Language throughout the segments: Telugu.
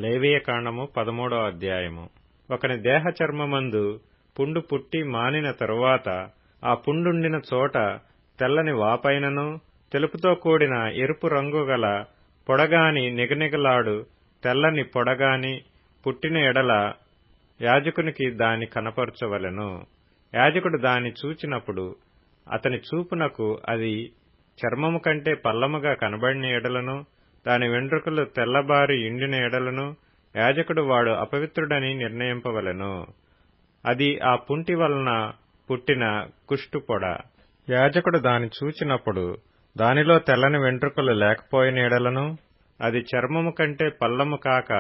లేవియకాండము 13వ అధ్యాయము. ఒకని దేహ చర్మమందు పుండు పుట్టి మానిన తరువాత ఆ పుండుండిన చోట తెల్లని వాపైనను తెలుపుతో కూడిన ఎరుపు రంగు గల పొడగాని నిగనిగలాడు తెల్లని పొడగాని పుట్టిన ఎడల యాజకునికి దాని కనపరచవలెను. యాజకుడు దాని చూచినప్పుడు అతని చూపునకు అది చర్మము కంటే పల్లముగా కనబడిన ఎడలను దాని వెంట్రుకలు తెల్లబారి ఎండిన ఎడలను యాజకుడు వాడు అపవిత్రుడని నిర్ణయింపవలెను. అది ఆ పుంటి వలన పుట్టిన కుష్టు పొడ. యాజకుడు దాని చూచినప్పుడు దానిలో తెల్లని వెంట్రుకలు లేకపోయిన ఎడలను అది చర్మము కంటే పల్లము కాక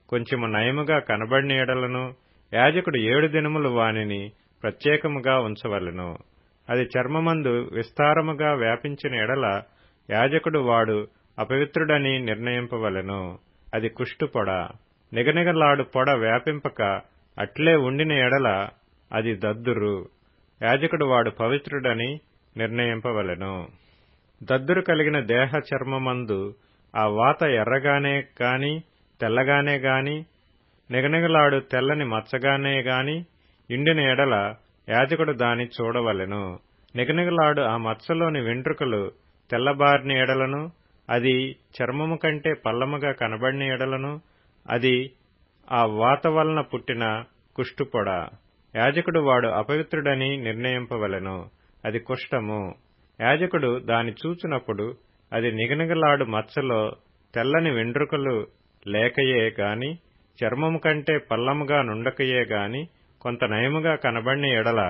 కొంచెము నయముగా కనబడిన ఎడలను యాజకుడు 7 దినములు వానిని ప్రత్యేకముగా ఉంచవలెను. అది చర్మమందు విస్తారముగా వ్యాపించిన ఎడల యాజకుడు వాడు అపవిత్రుడని నిర్ణయింపవలెను. అది కుష్టు పొడ. నిగనిగలాడు పొడ వ్యాపింపక అట్లే ఉండిన ఎడల అది దద్దురు. యాజకుడు వాడు పవిత్రుడని నిర్ణయింపవలెను. దద్దురు కలిగిన దేహ చర్మమందు ఆ వాత ఎర్రగానే గాని తెల్లగానే గాని నిగనిగలాడు తెల్లని మచ్చగానే గాని ఎండిన ఎడల యాజకుడు దాని చూడవలెను. నిగనిగలాడు ఆ మచ్చలోని వెంట్రుకలు తెల్లబారిన ఎడలను అది చర్మము కంటే పల్లముగా కనబడిన ఎడలను అది ఆ వాత వలన పుట్టిన కుష్టుపొడ. యాజకుడు వాడు అపవిత్రుడని నిర్ణయింపవలెను. అది కుష్టము. యాజకుడు దాని చూచినప్పుడు అది నిగనిగలాడు మచ్చలో తెల్లని వెంట్రుకలు లేకయే గాని చర్మము కంటే పల్లముగా నుండకయే గాని కొంత నయముగా కనబడిన ఎడల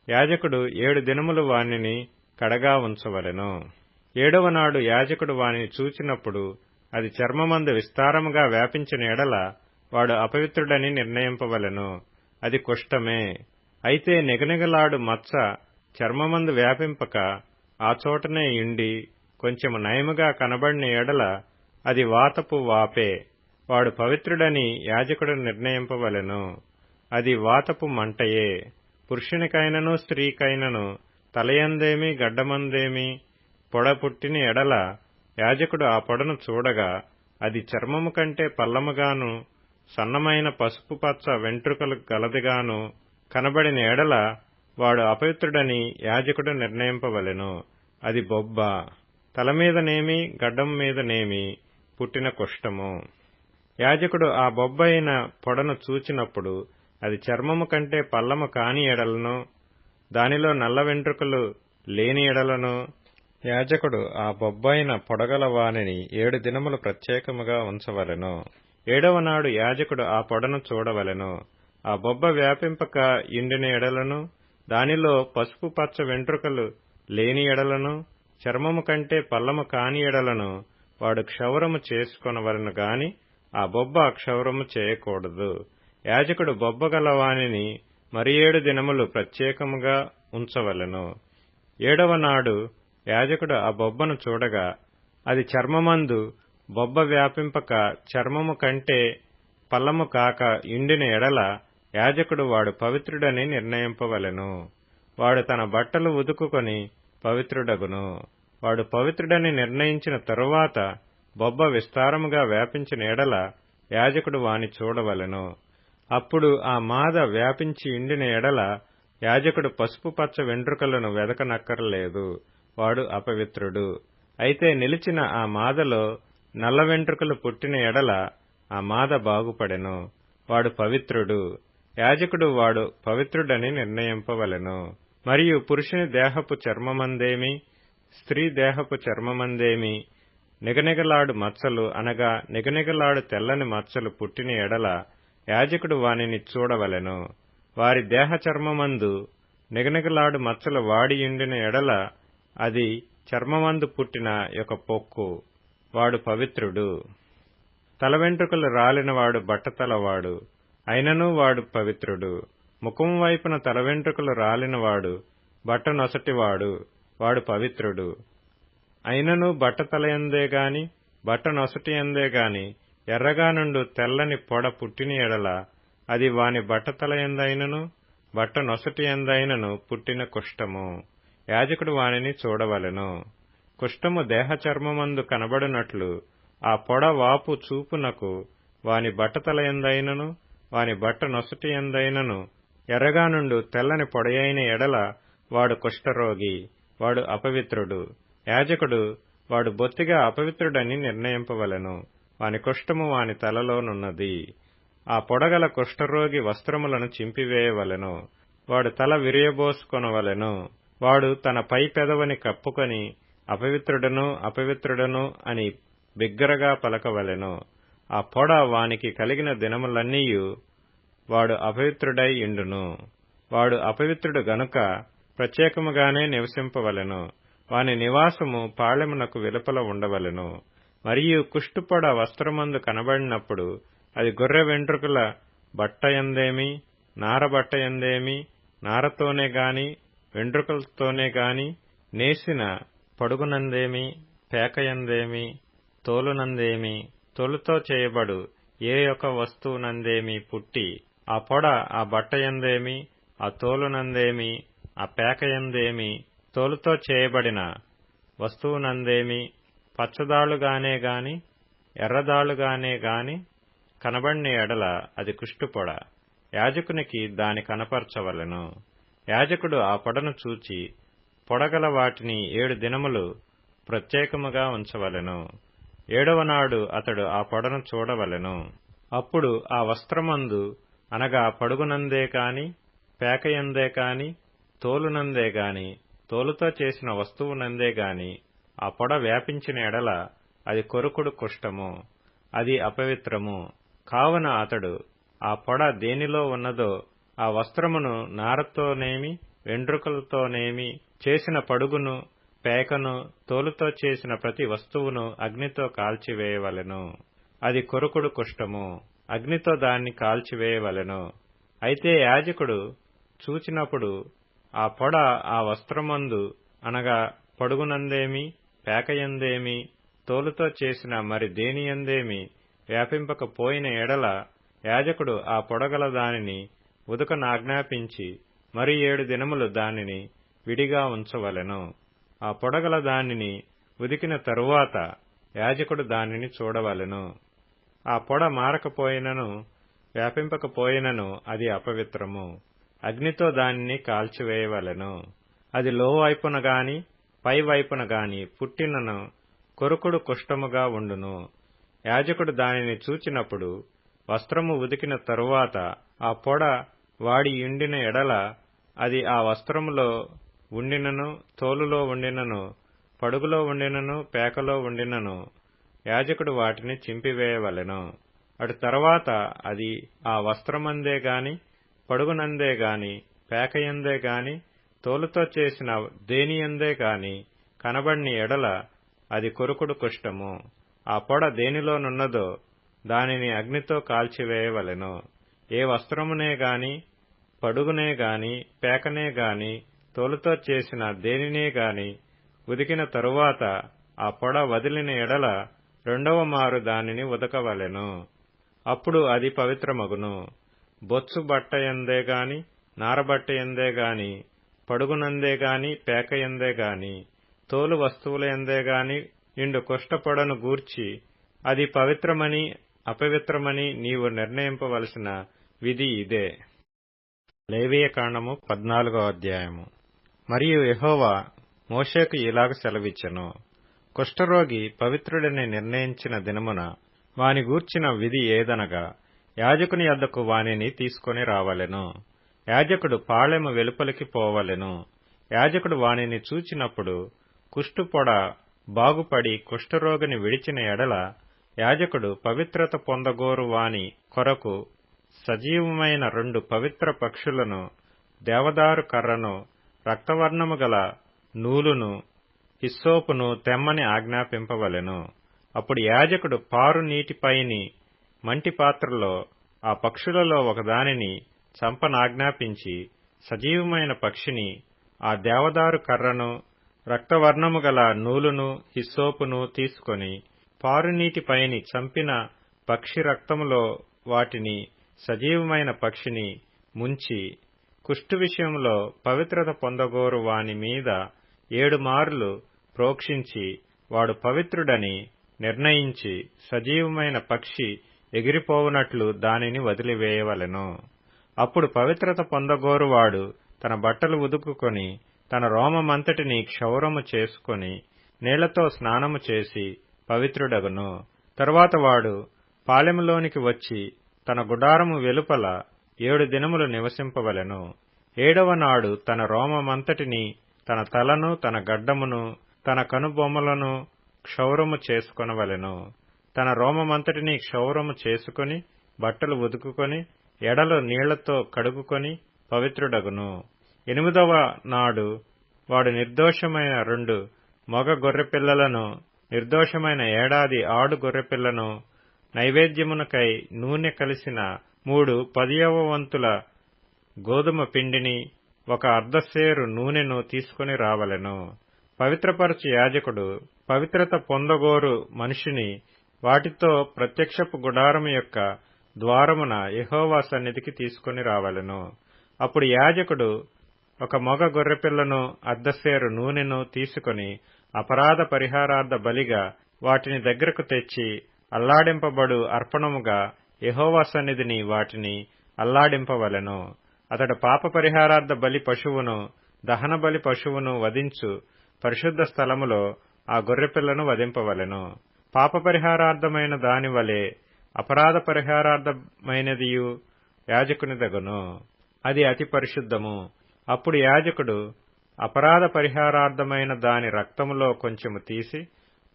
యాజకుడు 7 దినములు వానిని కడగా ఉంచవలెను. 7వ నాడు యాజకుడు వానిని చూచినప్పుడు అది చర్మమందు విస్తారముగా వ్యాపించిన ఎడల వాడు అపవిత్రుడని నిర్ణయింపవలెను. అది కుష్టమే. అయితే నిగనిగలాడు మచ్చ చర్మమందు వ్యాపింపక ఆ చోటనే ఎండి కొంచెము నయముగా కనబడిన ఎడల అది వాతపు వాపే. వాడు పవిత్రుడని యాజకుడు నిర్ణయింపవలెను. అది వాతపు మంటయే. పురుషునికైనను స్త్రీకైనను తలయందేమి గడ్డమందేమి పొడ పుట్టిన ఎడల యాజకుడు ఆ పొడను చూడగా అది చర్మము కంటే పల్లముగాను సన్నమైన పసుపు పచ్చ వెంట్రుకలు గలదిగాను కనబడిన ఎడల వాడు అపవిత్రుడని యాజకుడు నిర్ణయింపవలెను. అది బొబ్బ. తలమీదనేమి గడ్డం మీదనేమి పుట్టిన కుష్టము. యాజకుడు ఆ బొబ్బైన పొడను చూచినప్పుడు అది చర్మము కంటే పల్లము కాని ఎడలను దానిలో నల్ల వెంట్రుకలు లేని ఎడలను యాజకుడు ఆ బొబ్బైన పొడగల వానిని 7 దినములు ప్రత్యేకముగా ఉంచవలెను. 7వ నాడు యాజకుడు ఆ పొడను చూడవలెను. ఆ బొబ్బ వ్యాపింపక ఎండిన ఎడలను దానిలో పసుపు పచ్చ వెంట్రుకలు లేని ఎడలను చర్మము కంటే పల్లము కాని ఎడలను వాడు క్షౌరము చేసుకొనవలెను గాని ఆ బొబ్బ క్షౌరము చేయకూడదు. యాజకుడు బొబ్బ గలవానిని మరి 7 దినములు ప్రత్యేకముగా ఉంచవలెను. 7వ నాడు యాజకుడు ఆ బొబ్బను చూడగా అది చర్మమందు బొబ్బ వ్యాపింపక చర్మము కంటే పల్లము కాక ఎండిన ఎడల యాజకుడు వాడు పవిత్రుడని నిర్ణయింపవలెను. వాడు తన బట్టలు ఉతుకుకొని పవిత్రుడగును. వాడు పవిత్రుడని నిర్ణయించిన తరువాత బొబ్బ విస్తారముగా వ్యాపించిన ఎడల యాజకుడు వాని చూడవలెను. అప్పుడు ఆ మాద వ్యాపించి ఎండిన ఎడల యాజకుడు పసుపు పచ్చ వెంట్రుకలను వెదకనక్కరలేదు. వాడు అపవిత్రుడు. అయితే నిలిచిన ఆ మాదలో నల్ల వెంట్రుకలు పుట్టిన ఎడల ఆ మాద బాగుపడెను. వాడు పవిత్రుడు. యాజకుడు వాడు పవిత్రుడని నిర్ణయింపవలెను. మరియు పురుషుని దేహపు చర్మమందేమి స్త్రీ దేహపు చర్మమందేమి నిగనిగలాడు మచ్చలు అనగా నిగనిగలాడు తెల్లని మచ్చలు పుట్టిన ఎడల యాజకుడు వానిని చూడవలెను. వారి దేహ చర్మమందు నిగనిగలాడు మచ్చలు వాడి ఎండిన ఎడల అది చర్మమందు పుట్టిన ఒక పొక్కు. వాడు పవిత్రుడు. తల వెంట్రుకలు రాలినవాడు బట్టతలవాడు అయినను వాడు పవిత్రుడు. ముఖం వైపున తల వెంట్రుకలు రాలినవాడు బట్ట నొసటివాడు వాడు పవిత్రుడు. అయినను బట్టతలయందే గాని బట్ట నొసటియందే గాని ఎర్రగా నుండు తెల్లని పొడ పుట్టిన ఎడల అది వాని బట్టతలయందైనను బట్ట నొసటియందైనను పుట్టిన కుష్టము. యాజకుడు వానిని చూడవలెను. కుష్టము దేహ చర్మమందు కనబడినట్లు ఆ పొడ వాపు చూపునకు వాని బట్టతలయందైనను వాని బట్ట నొసటియందైనను ఎర్రగా నుండు తెల్లని పొడయైన ఎడల వాడు కుష్ఠరోగి, వాడు అపవిత్రుడు. యాజకుడు వాడు బొత్తిగా అపవిత్రుడని నిర్ణయింపవలెను. వాని కుష్ఠము వాని తలలోనున్నది. ఆ పొడగల కుష్ఠరోగి వస్త్రములను చింపివేయవలెను. వాడు తల విరియబోసుకొనవలెను. వాడు తన పై పెదవిని కప్పుకొని అపవిత్రుడను అపవిత్రుడను అని బిగ్గరగా పలకవలెను. ఆ పొడ వానికి కలిగిన దినములన్నీయు వాడు అపవిత్రుడై ఇండును. వాడు అపవిత్రుడు గనుక ప్రత్యేకముగానే నివసింపవలెను. వాని నివాసము పాళెమునకు వెలుపల ఉండవలెను. మరియు కుష్టుపొడ వస్త్రమందు కనబడినప్పుడు అది గొర్రె వెంట్రుకల బట్టయందేమి, నారబట్టయందేమి, నారతోనే గాని వెంట్రుకలతోనే గాని నేసిన పడుగునందేమి, పేకయందేమి, తోలునందేమి, తోలుతో చేయబడు ఏ యొక్క వస్తువునందేమి పుట్టి ఆ పొడ ఆ బట్టయందేమి, ఆ తోలునందేమి, ఆ పేకయందేమి, తోలుతో చేయబడిన వస్తువునందేమి పచ్చదాళ్లుగానే గాని ఎర్రదాళ్లుగానే గాని కనబడిన ఎడల అది కుష్టుపొడ. యాజకునికి దాని కనపరచవలెను. యాజకుడు ఆ పొడను చూచి పొడగల వాటిని 7 దినములు ప్రత్యేకముగా ఉంచవలెను. 7వ నాడు అతడు ఆ పొడను చూడవలెను. అప్పుడు ఆ వస్త్రమందు అనగా పడుగునందే కాని పేకయందే కాని తోలునందే గాని తోలుతో చేసిన వస్తువునందే గాని ఆ పొడ వ్యాపించిన ఎడల అది కొరుకుడు కుష్ఠము, అది అపవిత్రము. కావున అతడు ఆ పొడ దేనిలో ఉన్నదో ఆ వస్త్రమును నారతోనేమి వెంట్రుకలతోనేమి చేసిన పడుగును పేకను తోలుతో చేసిన ప్రతి వస్తువును అగ్నితో కాల్చివేయవలెను. అది కొరుకుడు కుష్ఠము, అగ్నితో దాన్ని కాల్చివేయవలెను. అయితే యాజకుడు చూచినప్పుడు ఆ పొడ ఆ వస్త్రమందు అనగా పడుగునందేమి పేకయందేమి తోలుతో చేసిన మరి దేనియందేమి వ్యాపింపకపోయిన ఎడల యాజకుడు ఆ పొడగల దానిని ఉదకనాజ్ఞాపించి మరి 7 దినములు దానిని విడిగా ఉంచవలెను. ఆ పొడగల దానిని ఉదికిన తరువాత యాజకుడు దానిని చూడవలెను. ఆ పొడ మారకపోయినను వ్యాపింపకపోయినను అది అపవిత్రము. అగ్నితో దానిని కాల్చివేయవలెను. అది లోవైపున గాని పైవైపున గాని పుట్టినను కొరుకుడు కుష్ఠముగా ఉండును. యాజకుడు దానిని చూచినప్పుడు వస్త్రము ఉదికిన తరువాత ఆ పొడ వాడి యుండిన ఎడల అది ఆ వస్త్రములో ఉండినను తోలులో ఉండినను పడుగులో ఉండినను పేకలో ఉండినను యాజకుడు వాటిని చింపివేయవలెను. అటు తర్వాత అది ఆ వస్త్రమందే గాని పడుగునందే గాని పేకయందే గాని తోలుతో చేసిన దేనియందే గాని కనబడిన ఎడల అది కొరుకుడు కుష్ఠము. ఆ పొడ దేనిలోనున్నదో దానిని అగ్నితో కాల్చివేయవలెను. ఏ వస్త్రమునే గాని పడుగునే గాని పేకనే గాని తోలుతో చేసిన దేనినే గాని ఉదికిన తరువాత ఆ పొడ వదిలిన ఎడల 2వ మారు దానిని ఉదకవలెను. అప్పుడు అది పవిత్రమగును. బొత్సు బట్టయందే గాని నారబట్టయందే గాని పడుగునందే గాని పేకయందే గాని తోలు వస్తువులయందే గాని ఇండు కుష్ఠపొడను గూర్చి అది పవిత్రమని అపవిత్రమని నీవు నిర్ణయింపవలసిన విధి ఇదే. లేవియకాండము 14వ అధ్యాయము. మరియు యెహోవా మోషేకు ఇలాగ సెలవిచ్చెను. కుష్ఠరోగి పవిత్రుడని నిర్ణయించిన దినమున వాని గూర్చిన విధి ఏదనగా యాజకుని యొద్దకు వానిని తీసుకొని రావలెను. యాజకుడు పాళెము వెలుపలికి పోవలెను. యాజకుడు వానిని చూచినప్పుడు కుష్టుపొడ బాగుపడి కుష్ఠరోగిని విడిచిన ఎడల యాజకుడు పవిత్రత పొందగోరు వాని కొరకు సజీవమైన 2 పవిత్ర పక్షులను, దేవదారు కర్రను, రక్తవర్ణము గల నూలును, హిస్సోపును తెమ్మని ఆజ్ఞాపింపవలెను. అప్పుడు యాజకుడు పారు నీటిపైని మంటి పాత్రలో ఆ పక్షులలో ఒకదానిని చంపనాజ్ఞాపించి సజీవమైన పక్షిని, ఆ దేవదారు కర్రను, రక్తవర్ణము గల నూలును, హిస్సోపును తీసుకొని పారునీటిపైని చంపిన పక్షి రక్తములో వాటిని సజీవమైన పక్షిని ముంచి కుష్టు విషయంలో పవిత్రత పొందగోరు వాని మీద 7 మార్లు ప్రోక్షించి వాడు పవిత్రుడని నిర్ణయించి సజీవమైన పక్షి ఎగిరిపోవునట్లు దానిని వదిలివేయవలెను. అప్పుడు పవిత్రత పొందగోరువాడు తన బట్టలు ఉదుకుకొని తన రోమమంతటిని క్షౌరము చేసుకొని నీళ్లతో స్నానము చేసి పవిత్రుడగును. తరువాత వాడు పాలెములోనికి వచ్చి తన గుడారము వెలుపల 7 దినములు నివసింపవలెను. 7వ నాడు తన రోమమంతటిని, తన తలను, తన గడ్డమును, తన కనుబొమ్మలను క్షౌరము చేసుకొనవలెను. తన రోమమంతటిని క్షౌరము చేసుకొని బట్టలు ఉదుకుకొని ఎడలు నీళ్లతో కడుగుకొని పవిత్రుడగును. 8వ నాడు వాడు నిర్దోషమైన 2 మగ గొర్రెపిల్లలను, నిర్దోషమైన ఏడాది ఆడు గొర్రెపిల్లను, నైవేద్యమునకై నూనె కలిసిన 3 10వ వంతుల గోదుమ పిండిని, 1 అర్ధసేరు నూనెను తీసుకుని రావలెను. పవిత్రపరచు యాజకుడు పవిత్రత పొందగోరు మనిషిని వాటితో ప్రత్యక్షపు గుడారము యొక్క ద్వారమున యెహోవా సన్నిధికి తీసుకుని రావలెను. అప్పుడు యాజకుడు 1 మగ గొర్రెపిల్లను, అర్ధసేరు నూనెను తీసుకుని అపరాధ పరిహారార్థ బలిగా వాటిని దగ్గరకు తెచ్చి అల్లాడింపబడు అర్పణముగా యెహోవా సన్నిధిని వాటిని అల్లాడింపవలెను. అతడు పాప పరిహారార్థ బలి పశువును, దహన బలి పశువును వధించు పరిశుద్ధ స్థలములో ఆ గొర్రెపిల్లను వధింపవలెను. పాప పరిహారార్థమైన దాని వలె అపరాధ పరిహారార్థమైనదియు యాజకునిదగును. అది అతి పరిశుద్ధము. అప్పుడు యాజకుడు అపరాధ పరిహారార్థమైన దాని రక్తములో కొంచెము తీసి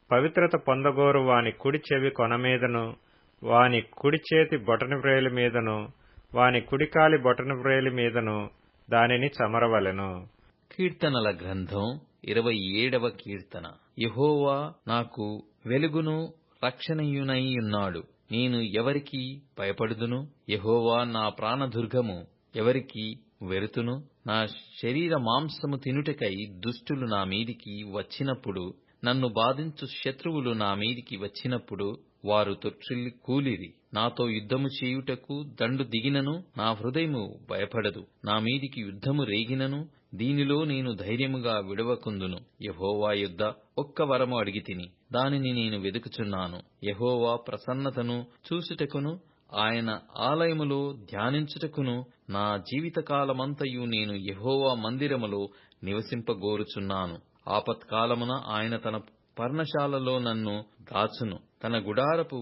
పవిత్రత పొందగోరు వాని కుడి చెవి కొనమీదను, వాని కుడి చేతి బొటనవ్రేలి మీదను, వాని కుడికాలి బొటనవ్రేలి మీదను దానిని చమరవలెను. కీర్తనల గ్రంథం 27వ కీర్తన. యెహోవా నాకు వెలుగును రక్షణయునైయున్నాడు. నేను ఎవరికి భయపడుదును? యెహోవా నా ప్రాణదుర్గము, ఎవరికి వెరుతును? నా శరీర మాంసము తినుటకై దుష్టులు నా మీదికి వచ్చినప్పుడు, నన్ను బాధించు శత్రువులు నా మీదికి వచ్చినప్పుడు వారు తొట్రిల్లి కూలిరి. నాతో యుద్ధము చేయుటకు దండు దిగినను నా హృదయము భయపడదు. నా మీదికి యుద్ధము రేగినను దీనిలో నేను ధైర్యముగా విడవకుందును. యెహోవా యొద్ద ఒక్క వరము అడిగితిని, దానిని నేను వెదుకుచున్నాను. యెహోవా ప్రసన్నతను చూసుటకును ఆయన ఆలయములో ధ్యానించుటకును నా జీవితకాలమంతయు నేను యెహోవా మందిరములో నివసింపగోరుచున్నాను. ఆపత్కాలమున ఆయన తన పర్ణశాలలో నన్ను దాచును, తన గుడారపు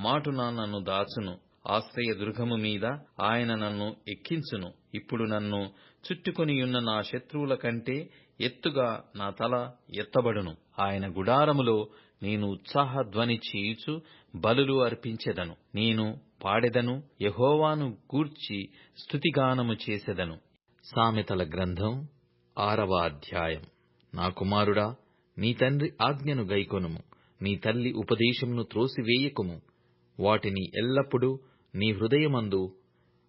మాటున నన్ను దాచును. ఆశ్రయదుర్గము మీద ఆయన నన్ను ఎక్కించును. ఇప్పుడు నన్ను చుట్టుకొనియున్న నా శత్రువుల కంటే ఎత్తుగా నా తల ఎత్తబడును. ఆయన గుడారములో నేను ఉత్సాహధ్వని చేయుచు బలులు అర్పించెదను. నేను పాడెదను, యెహోవాను గూర్చి స్తుతిగానము చేసెదను. సామెతల గ్రంథం 6వ అధ్యాయం. నా కుమారుడా, నీ తండ్రి ఆజ్ఞను గైకొనుము, నీ తల్లి ఉపదేశమును త్రోసివేయకుము. వాటిని ఎల్లప్పుడూ నీ హృదయమందు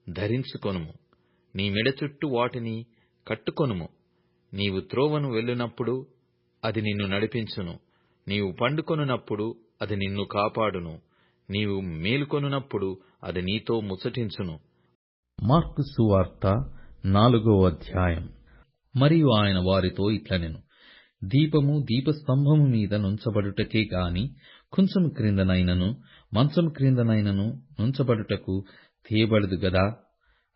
ధరించుకొనుము, నీ మెడ చుట్టూ వాటిని కట్టుకొనుము. నీవు త్రోవను వెళ్ళునప్పుడు అది నిన్ను నడిపించును, నీవు పండుకొనున్నప్పుడు అది నిన్ను కాపాడును, నీవు మేలుకొనున్నప్పుడు అది నీతో ముచ్చటించును. మార్కు సువార్త 4వ అధ్యాయం. మరియు ఆయన వారితో ఇట్లనెను, దీపము దీపస్తంభము మీద నుంచబడుటకే గాని కొంచెం క్రిందనైనను మంచము క్రిందనైనను నుంచబడుటకు తేబడదు గదా.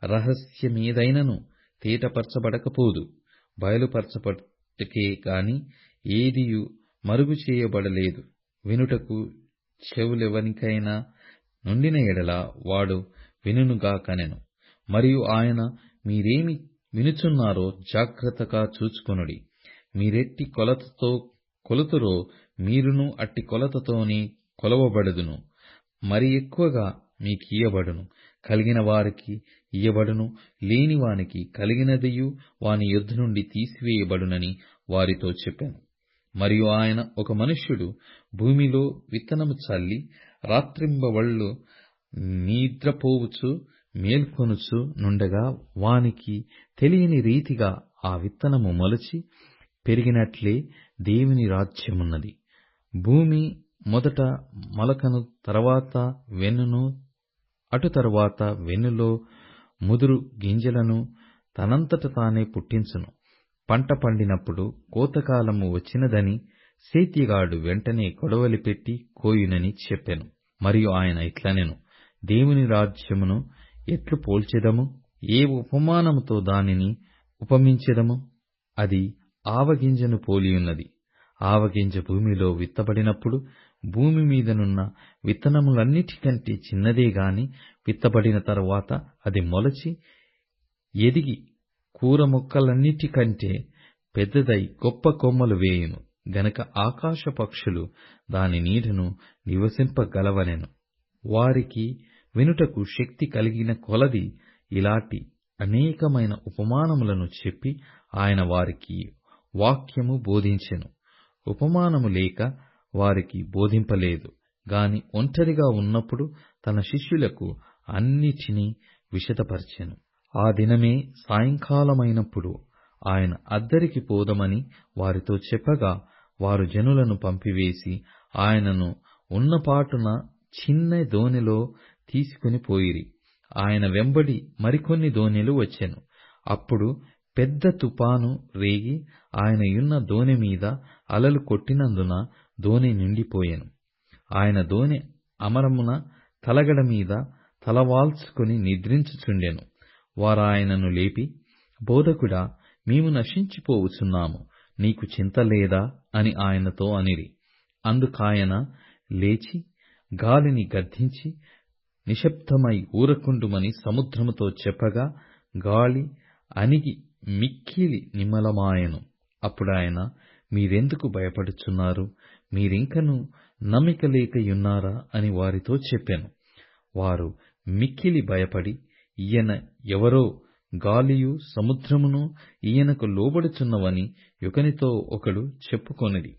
రహస్యమేదైనను తేటపరచబడకపోదు, బయలుపరచబడుటకే గాని ఏదియు మరుగు చేయబడలేదు. వినుటకు చెవులెవనికైనా నుండిన ఎడల వాడు వినుగాకనెను. మరియు ఆయన, మీరేమి వినుచున్నారో జాగ్రత్తగా చూచుకొనుడి. మీరెట్టి కొలతతో కొలుతురో మీరును అట్టి కొలతతోనే కొలవబడుదును. మరి ఎక్కువగా మీకియ్యబడును, కలిగిన వారికి ఇయ్యబడును, లేని వానికి కలిగినదియు వాని యొద్ద నుండి తీసివేయబడునని వారితో చెప్పెను. మరియు ఆయన, ఒక మనుష్యుడు భూమిలో విత్తనము చల్లి రాత్రింబవళ్ళు నిద్రపోవుచు మేల్కొనుచు నుండగా వానికి తెలియని రీతిగా ఆ విత్తనము మొలచి పెరిగినట్లే దేవుని రాజ్యమున్నది. భూమి మొదట మొలకను, తర్వాత వెన్నును, అటు తరువాత వెన్నులో ముదురు గింజలను తనంతట తానే పుట్టించును. పంట పండినప్పుడు కోతకాలము వచ్చినదని సేద్యగాడు వెంటనే కొడవలి పెట్టి కోయునని చెప్పెను. మరియు ఆయన ఇట్లనెను, దేవుని రాజ్యమును ఎట్లు పోల్చెదము? ఏ ఉపమానముతో దానిని ఉపమించెదము? అది ఆవగింజను పోలియున్నది. ఆవగింజ భూమిలో విత్తబడినప్పుడు భూమి మీదనున్న విత్తనములన్నిటికంటే చిన్నదే గాని విత్తబడిన తరువాత అది మొలచి ఎదిగి కూర మొక్కలన్నిటికంటే పెద్దదై గొప్ప కొమ్మలు వేయును గనక ఆకాశ పక్షులు దాని నీడను నివసింపగలవనెను. వారికి వినుటకు శక్తి కలిగిన కొలది ఇలాంటి అనేకమైన ఉపమానములను చెప్పి ఆయన వారికి వాక్యము బోధించెను. ఉపమానము లేక వారికి బోధింపలేదు గాని ఒంటరిగా ఉన్నప్పుడు తన శిష్యులకు అన్నిటినీ విశదపరచెను. ఆ దినమే సాయంకాలమైనప్పుడు ఆయన అద్దరికి పోదమని వారితో చెప్పగా వారు జనులను పంపివేసి ఆయనను ఉన్నపాటున చిన్న దోణిలో తీసుకుని పోయిరి. ఆయన వెంబడి మరికొన్ని దోణిలు వచ్చెను. అప్పుడు పెద్ద తుఫాను రేగి ఆయన యున్న దోణి మీద అలలు కొట్టినందున దోణి నిండిపోయెను. ఆయన దోణి అమరమున తలగడ మీద తలవాల్చుకుని నిద్రించుచుండెను. వారాయనను లేపి, బోధకుడా, మేము నశించిపోవుచున్నాము, నీకు చింత లేదా అని ఆయనతో అనిరి. అందుకాయన లేచి గాలిని గద్దించి నిశ్శబ్దమై ఊరకుండుమని సముద్రముతో చెప్పగా గాలి అణిగి మిక్కిలి నిమ్మలమాయెను. అప్పుడాయన, మీరెందుకు భయపడుచున్నారు? మీరింకను నమ్మిక లేకయున్నారా అని వారితో చెప్పెను. వారు మిక్కిలి భయపడి, ఈయన ఎవరో, గాలియు సముద్రమును ఈయనకు లోబడుచున్నవని ఒకనితో ఒకడు చెప్పుకొనిరి.